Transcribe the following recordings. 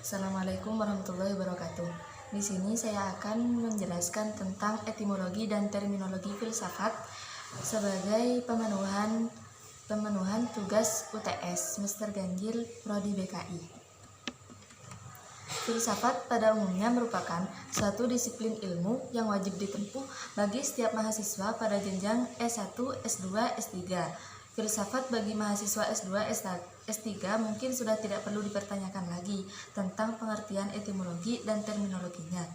Assalamualaikum warahmatullahi wabarakatuh. Di sini saya akan menjelaskan tentang etimologi dan terminologi filsafat sebagai pemenuhan tugas UTS semester ganjil prodi BKI. Filsafat pada umumnya merupakan suatu disiplin ilmu yang wajib ditempuh bagi setiap mahasiswa pada jenjang S1, S2, S3. Filsafat bagi mahasiswa S2, S3 mungkin sudah tidak perlu dipertanyakan lagi tentang pengertian etimologi dan terminologinya,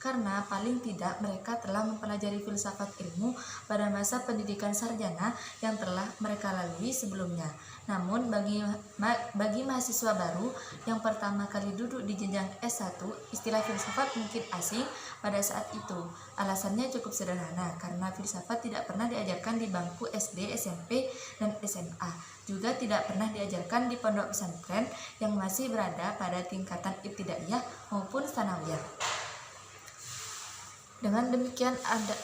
karena paling tidak mereka telah mempelajari filsafat ilmu pada masa pendidikan sarjana yang telah mereka lalui sebelumnya. Namun bagi mahasiswa baru yang pertama kali duduk di jenjang S1, istilah filsafat mungkin asing pada saat itu. Alasannya cukup sederhana, karena filsafat tidak pernah diajarkan di bangku SD, SMP, dan SMA. Juga tidak pernah diajarkan di pondok pesantren yang masih berada pada tingkatan ibtidaiyah maupun tsanawiyah. Dengan demikian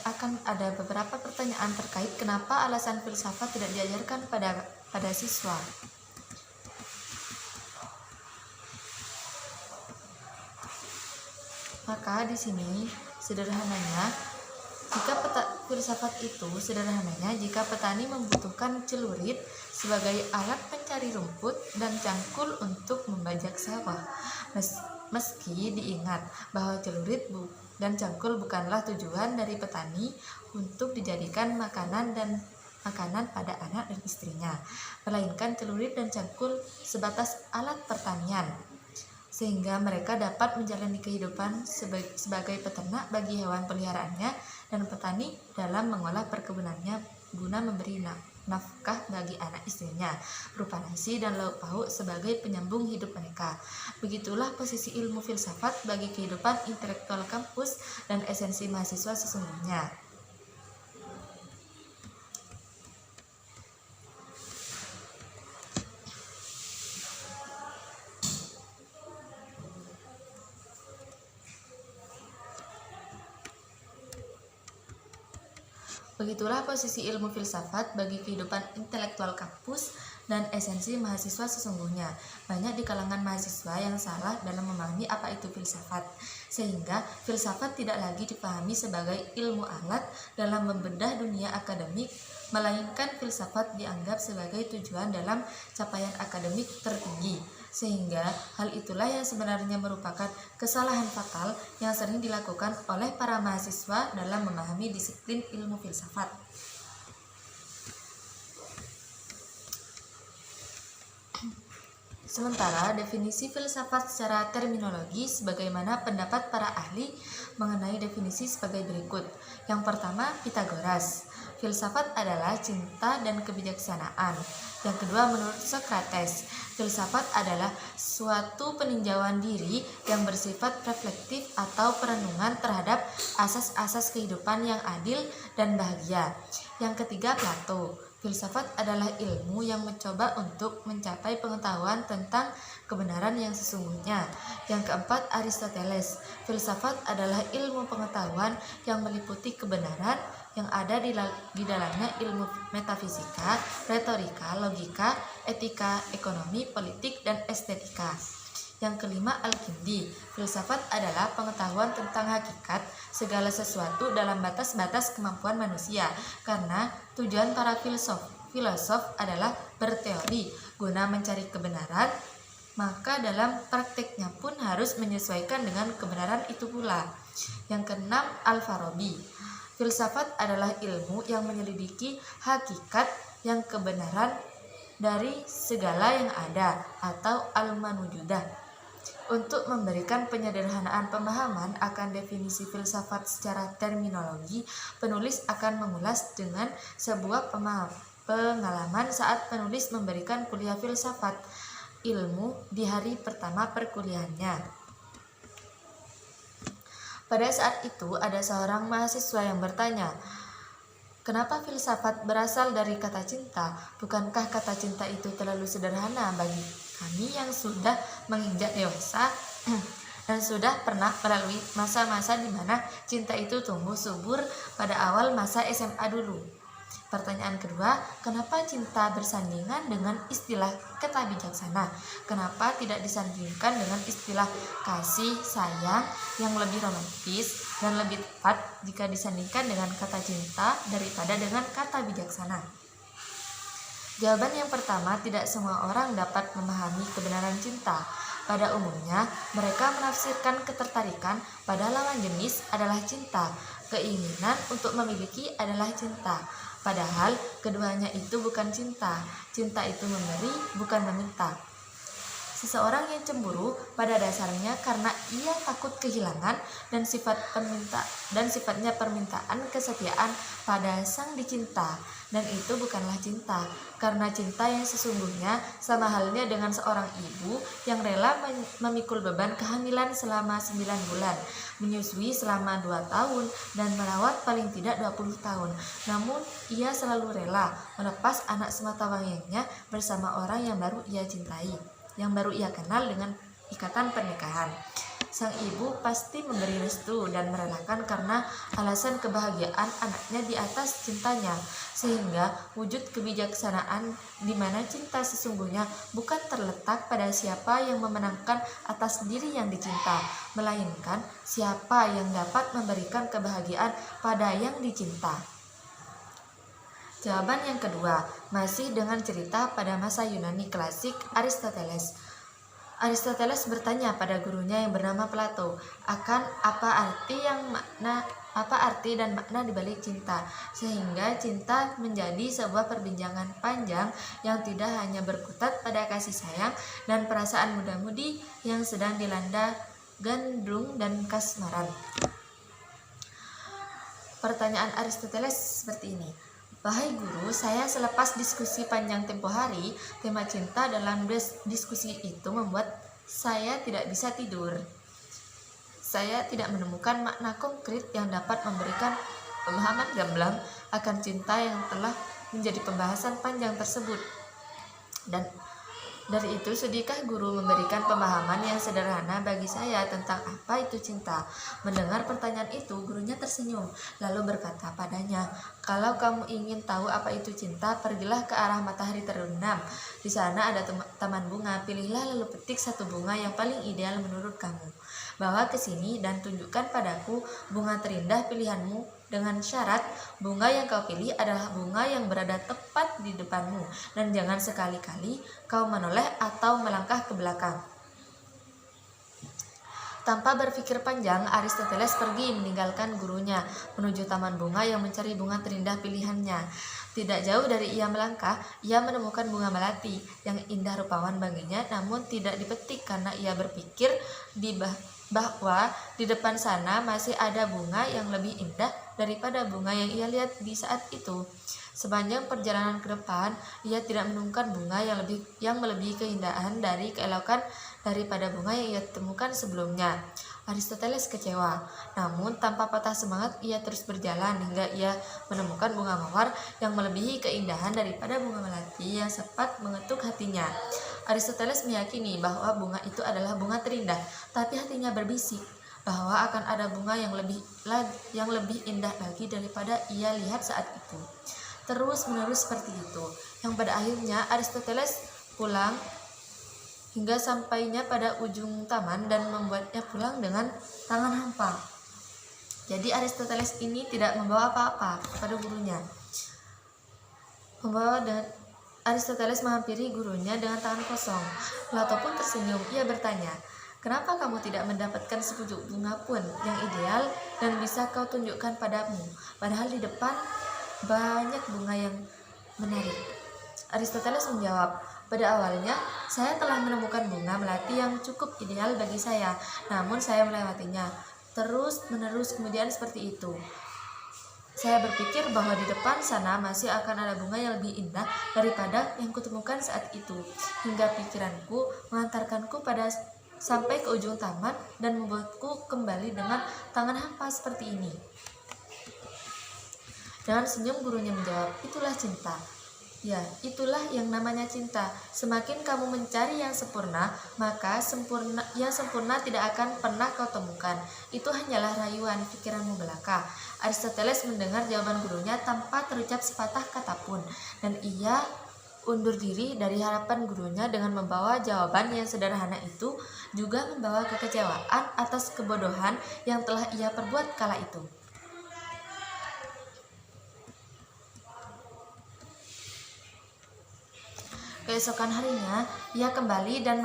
akan ada beberapa pertanyaan terkait kenapa alasan filsafat tidak diajarkan pada siswa. Maka di sini jika petani membutuhkan celurit sebagai alat pencari rumput dan cangkul untuk membajak sawah, meski diingat bahwa celurit dan cangkul bukanlah tujuan dari petani untuk dijadikan makanan pada anak dan istrinya, melainkan celurit dan cangkul sebatas alat pertanian, sehingga mereka dapat menjalani kehidupan sebagai peternak bagi hewan peliharaannya dan petani dalam mengolah perkebunannya guna memberi nafkah bagi anak istrinya berupa nasi dan lauk pauk sebagai penyambung hidup mereka. Begitulah posisi ilmu filsafat bagi kehidupan intelektual kampus dan esensi mahasiswa sesungguhnya. Begitulah posisi ilmu filsafat bagi kehidupan intelektual kampus dan esensi mahasiswa sesungguhnya. Banyak di kalangan mahasiswa yang salah dalam memahami apa itu filsafat, sehingga filsafat tidak lagi dipahami sebagai ilmu alat dalam membedah dunia akademik, melainkan filsafat dianggap sebagai tujuan dalam capaian akademik tertinggi. Sehingga hal itulah yang sebenarnya merupakan kesalahan fatal yang sering dilakukan oleh para mahasiswa dalam memahami disiplin ilmu filsafat. Sementara definisi filsafat secara terminologi sebagaimana pendapat para ahli mengenai definisi sebagai berikut. Yang pertama, Pythagoras. Filsafat adalah cinta dan kebijaksanaan. Yang kedua, menurut Socrates, filsafat adalah suatu peninjauan diri yang bersifat reflektif atau perenungan terhadap asas-asas kehidupan yang adil dan bahagia. Yang ketiga, Plato. Filsafat adalah ilmu yang mencoba untuk mencapai pengetahuan tentang kebenaran yang sesungguhnya. Yang keempat, Aristoteles. Filsafat adalah ilmu pengetahuan yang meliputi kebenaran yang ada di dalamnya ilmu metafisika, retorika, logika, etika, ekonomi, politik, dan estetika. Yang kelima, Al-Kindi. Filsafat adalah pengetahuan tentang hakikat segala sesuatu dalam batas-batas kemampuan manusia, karena tujuan para filosof adalah berteori guna mencari kebenaran, maka dalam prakteknya pun harus menyesuaikan dengan kebenaran itu pula. Yang keenam, Al-Farabi. Filsafat adalah ilmu yang menyelidiki hakikat yang kebenaran dari segala yang ada atau al-manujudah. Untuk memberikan penyederhanaan pemahaman akan definisi filsafat secara terminologi, penulis akan mengulas dengan sebuah pengalaman saat penulis memberikan kuliah filsafat ilmu di hari pertama perkuliahannya. Pada saat itu ada seorang mahasiswa yang bertanya, kenapa filsafat berasal dari kata cinta? Bukankah kata cinta itu terlalu sederhana bagi kami yang sudah menginjak dewasa dan sudah pernah melalui masa-masa di mana cinta itu tumbuh subur pada awal masa SMA dulu? Pertanyaan kedua, kenapa cinta bersandingan dengan istilah kata bijaksana? Kenapa tidak disandingkan dengan istilah kasih, sayang yang lebih romantis dan lebih tepat jika disandingkan dengan kata cinta daripada dengan kata bijaksana? Jawaban yang pertama, tidak semua orang dapat memahami kebenaran cinta. Pada umumnya, mereka menafsirkan ketertarikan pada lawan jenis adalah cinta, keinginan untuk memiliki adalah cinta. Padahal keduanya itu bukan cinta. Cinta itu memberi, bukan meminta. Seseorang yang cemburu pada dasarnya karena ia takut kehilangan dan sifatnya permintaan kesetiaan pada sang dicinta. Dan itu bukanlah cinta, karena cinta yang sesungguhnya sama halnya dengan seorang ibu yang rela memikul beban kehamilan selama 9 bulan, menyusui selama 2 tahun, dan merawat paling tidak 20 tahun. Namun, ia selalu rela melepas anak sematawayangnya bersama orang yang baru ia cintai, yang baru ia kenal dengan ikatan pernikahan. Sang ibu pasti memberi restu dan merelakan karena alasan kebahagiaan anaknya di atas cintanya, sehingga wujud kebijaksanaan di mana cinta sesungguhnya bukan terletak pada siapa yang memenangkan atas diri yang dicinta, melainkan siapa yang dapat memberikan kebahagiaan pada yang dicinta. Jawaban yang kedua, masih dengan cerita pada masa Yunani klasik Aristoteles. Aristoteles bertanya pada gurunya yang bernama Plato akan apa arti dan makna dibalik cinta, sehingga cinta menjadi sebuah perbincangan panjang yang tidak hanya berkutat pada kasih sayang dan perasaan muda-mudi yang sedang dilanda gandrung dan kasmaran. Pertanyaan Aristoteles seperti ini. Wahai guru, saya selepas diskusi panjang tempo hari, tema cinta dalam diskusi itu membuat saya tidak bisa tidur. Saya tidak menemukan makna konkret yang dapat memberikan pemahaman gamblang akan cinta yang telah menjadi pembahasan panjang tersebut. Dan dari itu, sudahkah guru memberikan pemahaman yang sederhana bagi saya tentang apa itu cinta? Mendengar pertanyaan itu, gurunya tersenyum, lalu berkata padanya, kalau kamu ingin tahu apa itu cinta, pergilah ke arah matahari terbenam. Di sana ada taman bunga, pilihlah lalu petik satu bunga yang paling ideal menurut kamu. Bawa ke sini dan tunjukkan padaku bunga terindah pilihanmu dengan syarat bunga yang kau pilih adalah bunga yang berada tepat di depanmu dan jangan sekali-kali kau menoleh atau melangkah ke belakang. Tanpa berpikir panjang, Aristoteles pergi meninggalkan gurunya menuju taman bunga yang mencari bunga terindah pilihannya. Tidak jauh dari ia melangkah, ia menemukan bunga melati yang indah rupawan baginya, namun tidak dipetik karena ia berpikir bahwa di depan sana masih ada bunga yang lebih indah daripada bunga yang ia lihat di saat itu. Sepanjang perjalanan ke depan, ia tidak menemukan bunga yang melebihi keindahan dari keelokan daripada bunga yang ia temukan sebelumnya. Aristoteles kecewa, namun tanpa patah semangat ia terus berjalan hingga ia menemukan bunga mawar yang melebihi keindahan daripada bunga melati yang sempat mengetuk hatinya. Aristoteles meyakini bahwa bunga itu adalah bunga terindah, tapi hatinya berbisik bahwa akan ada bunga yang lebih indah lagi daripada ia lihat saat itu. Terus-menerus seperti itu, yang pada akhirnya Aristoteles pulang hingga sampainya pada ujung taman dan membuatnya pulang dengan tangan hampa. Jadi Aristoteles ini tidak membawa apa-apa kepada gurunya. Aristoteles menghampiri gurunya dengan tangan kosong. Plato pun tersenyum. Ia bertanya, kenapa kamu tidak mendapatkan sepucuk bunga pun yang ideal dan bisa kau tunjukkan padamu, padahal di depan banyak bunga yang menarik? Aristoteles menjawab, pada awalnya saya telah menemukan bunga melati yang cukup ideal bagi saya, namun saya melewatinya terus-menerus kemudian seperti itu. Saya berpikir bahwa di depan sana masih akan ada bunga yang lebih indah daripada yang kutemukan saat itu, hingga pikiranku mengantarkanku sampai ke ujung taman dan membuatku kembali dengan tangan hampa seperti ini. Dengan senyum gurunya menjawab, itulah cinta. Ya, itulah yang namanya cinta. Semakin kamu mencari yang sempurna, maka yang sempurna tidak akan pernah kau temukan. Itu hanyalah rayuan pikiranmu belaka. Aristoteles mendengar jawaban gurunya tanpa terucap sepatah kata pun, dan ia undur diri dari harapan gurunya dengan membawa jawaban yang sederhana itu, juga membawa kekecewaan atas kebodohan yang telah ia perbuat kala itu. Keesokan harinya, ia kembali dan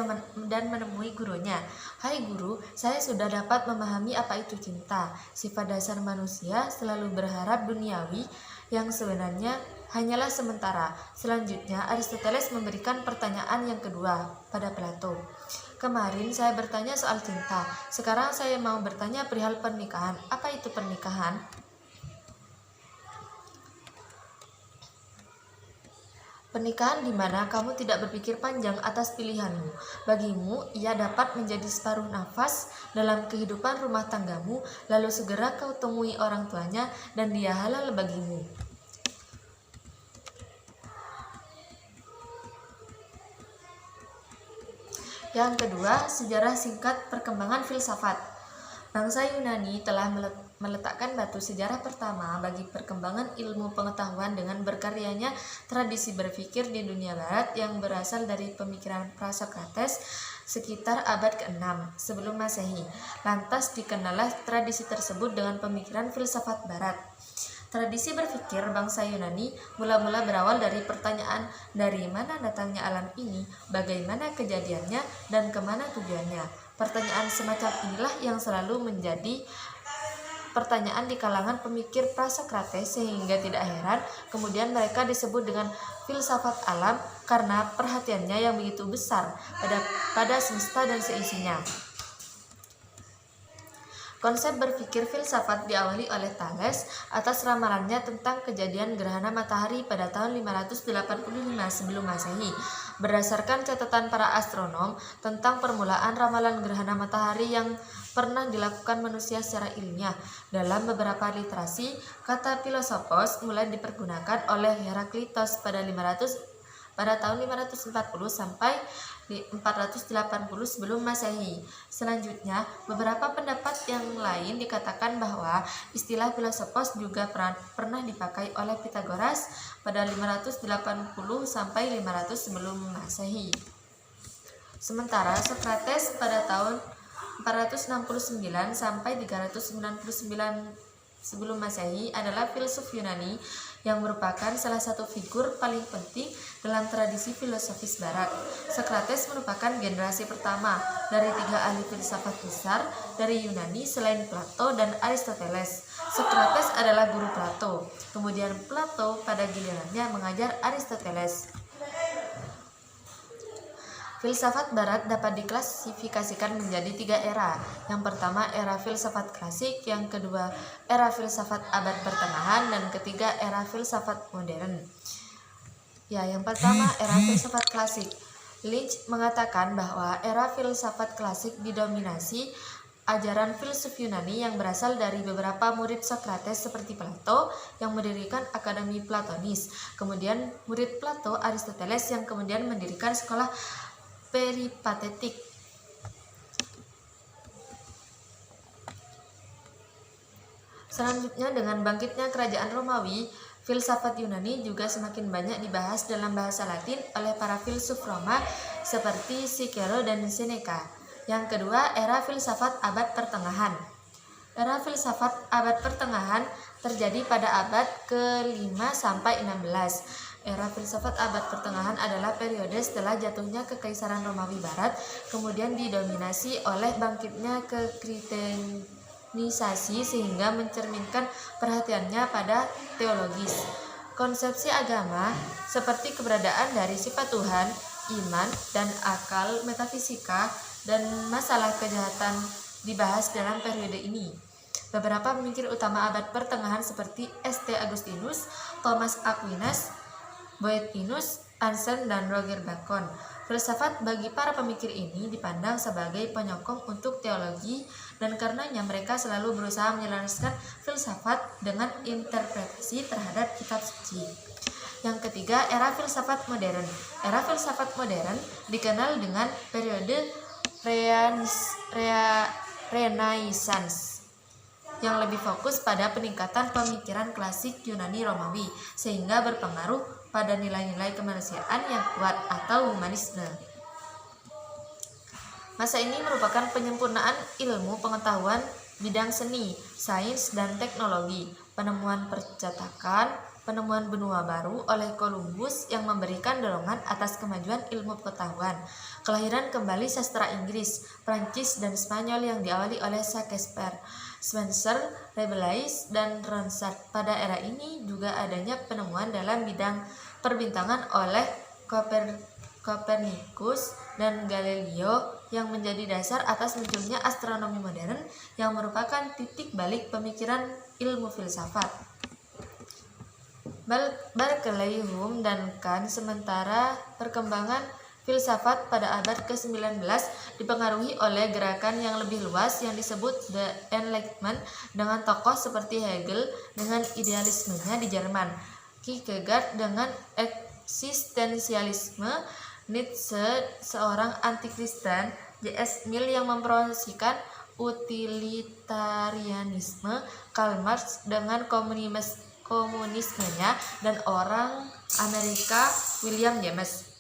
menemui gurunya. "Hai guru, saya sudah dapat memahami apa itu cinta. Sifat dasar manusia selalu berharap duniawi yang sebenarnya hanyalah sementara." Selanjutnya, Aristoteles memberikan pertanyaan yang kedua pada Plato. "Kemarin saya bertanya soal cinta. Sekarang saya mau bertanya perihal pernikahan. Apa itu pernikahan?" "Pernikahan di mana kamu tidak berpikir panjang atas pilihanmu. Bagimu, ia dapat menjadi separuh nafas dalam kehidupan rumah tanggamu, lalu segera kau temui orang tuanya dan dia halal bagimu." Yang kedua, sejarah singkat perkembangan filsafat. Bangsa Yunani telah meletakkan batu sejarah pertama bagi perkembangan ilmu pengetahuan dengan berkaryanya tradisi berpikir di dunia barat yang berasal dari pemikiran Prasokrates sekitar abad ke-6 sebelum Masehi. Lantas dikenallah tradisi tersebut dengan pemikiran filsafat barat. Tradisi berpikir bangsa Yunani mula-mula berawal dari pertanyaan dari mana datangnya alam ini, bagaimana kejadiannya, dan kemana tujuannya. Pertanyaan semacam inilah yang selalu menjadi pertanyaan di kalangan pemikir Prasokrates, sehingga tidak heran kemudian mereka disebut dengan filsafat alam karena perhatiannya yang begitu besar pada semesta dan seisinya. Konsep berpikir filsafat diawali oleh Thales atas ramalannya tentang kejadian gerhana matahari pada tahun 585 sebelum Masehi. Berdasarkan catatan para astronom tentang permulaan ramalan gerhana matahari yang pernah dilakukan manusia secara ilmiah, dalam beberapa literasi, kata filosofos mulai dipergunakan oleh Heraklitos pada tahun 540 sampai 480 sebelum Masehi. Selanjutnya, beberapa pendapat yang lain dikatakan bahwa istilah filosofos juga pernah dipakai oleh Pitagoras pada 580 sampai 500 sebelum Masehi. Sementara Sokrates pada tahun 469 sampai 399 sebelum Masehi adalah filsuf Yunani yang merupakan salah satu figur paling penting dalam tradisi filosofis barat. Sokrates merupakan generasi pertama dari 3 ahli filsafat besar dari Yunani selain Plato dan Aristoteles. Sokrates adalah guru Plato, kemudian Plato pada gilirannya mengajar Aristoteles. Filsafat barat dapat diklasifikasikan menjadi 3 era. Yang pertama era filsafat klasik, yang kedua era filsafat abad pertengahan, dan ketiga era filsafat modern. Yang pertama era filsafat klasik. Lynch mengatakan bahwa era filsafat klasik didominasi ajaran filsuf Yunani yang berasal dari beberapa murid Sokrates seperti Plato yang mendirikan Akademi Platonis, kemudian murid Plato Aristoteles yang kemudian mendirikan sekolah peripatetik. Selanjutnya, dengan bangkitnya kerajaan Romawi, filsafat Yunani juga semakin banyak dibahas dalam bahasa Latin oleh para filsuf Roma seperti Cicero dan Seneca. Yang kedua, era filsafat abad pertengahan. Era filsafat abad pertengahan terjadi pada abad ke-5 sampai 16. Era filsafat abad pertengahan adalah periode setelah jatuhnya Kekaisaran Romawi Barat, kemudian didominasi oleh bangkitnya kekritenisasi sehingga mencerminkan perhatiannya pada teologis. Konsepsi agama seperti keberadaan dari sifat Tuhan, iman, dan akal, metafisika, dan masalah kejahatan dibahas dalam periode ini. Beberapa pemikir utama abad pertengahan seperti St. Augustinus, Thomas Aquinas, Boethius, Anselm, dan Roger Bacon. Filsafat bagi para pemikir ini dipandang sebagai penyokong untuk teologi, dan karenanya mereka selalu berusaha menyelaraskan filsafat dengan interpretasi terhadap kitab suci. Yang ketiga, era filsafat modern. Era filsafat modern dikenal dengan periode Renaissance yang lebih fokus pada peningkatan pemikiran klasik Yunani Romawi sehingga berpengaruh pada nilai-nilai kemanusiaan yang kuat atau humanisme. Masa ini merupakan penyempurnaan ilmu pengetahuan bidang seni, sains, dan teknologi, penemuan percetakan, penemuan benua baru oleh Columbus yang memberikan dorongan atas kemajuan ilmu pengetahuan, kelahiran kembali sastra Inggris, Prancis, dan Spanyol yang diawali oleh Shakespeare, Spencer, Rabelais, dan Ronsard. Pada era ini juga adanya penemuan dalam bidang perbintangan oleh Copernicus dan Galileo yang menjadi dasar atas munculnya astronomi modern yang merupakan titik balik pemikiran ilmu filsafat. Berkeley, Hume, dan Kant. Sementara perkembangan filsafat pada abad ke-19 dipengaruhi oleh gerakan yang lebih luas yang disebut The Enlightenment dengan tokoh seperti Hegel dengan idealismenya di Jerman, Kierkegaard dengan eksistensialisme, Nietzsche seorang anti-Kristen, J.S. Mill yang mempromosikan utilitarianisme, Karl Marx dengan komunismenya, dan orang Amerika William James.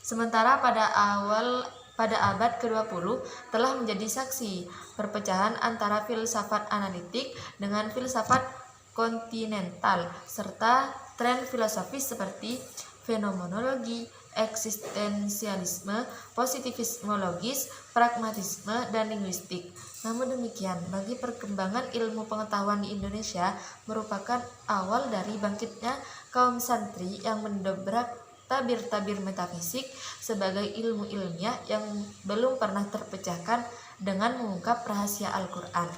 Sementara pada abad ke-20 telah menjadi saksi perpecahan antara filsafat analitik dengan filsafat kontinental serta tren filosofis seperti fenomenologi, eksistensialisme, positivisme logis, pragmatisme, dan linguistik. Namun demikian, bagi perkembangan ilmu pengetahuan di Indonesia merupakan awal dari bangkitnya kaum santri yang mendobrak tabir-tabir metafisik sebagai ilmu ilmiah yang belum pernah terpecahkan dengan mengungkap rahasia Al-Quran.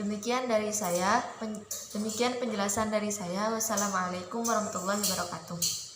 Demikian penjelasan dari saya. Wassalamualaikum warahmatullahi wabarakatuh.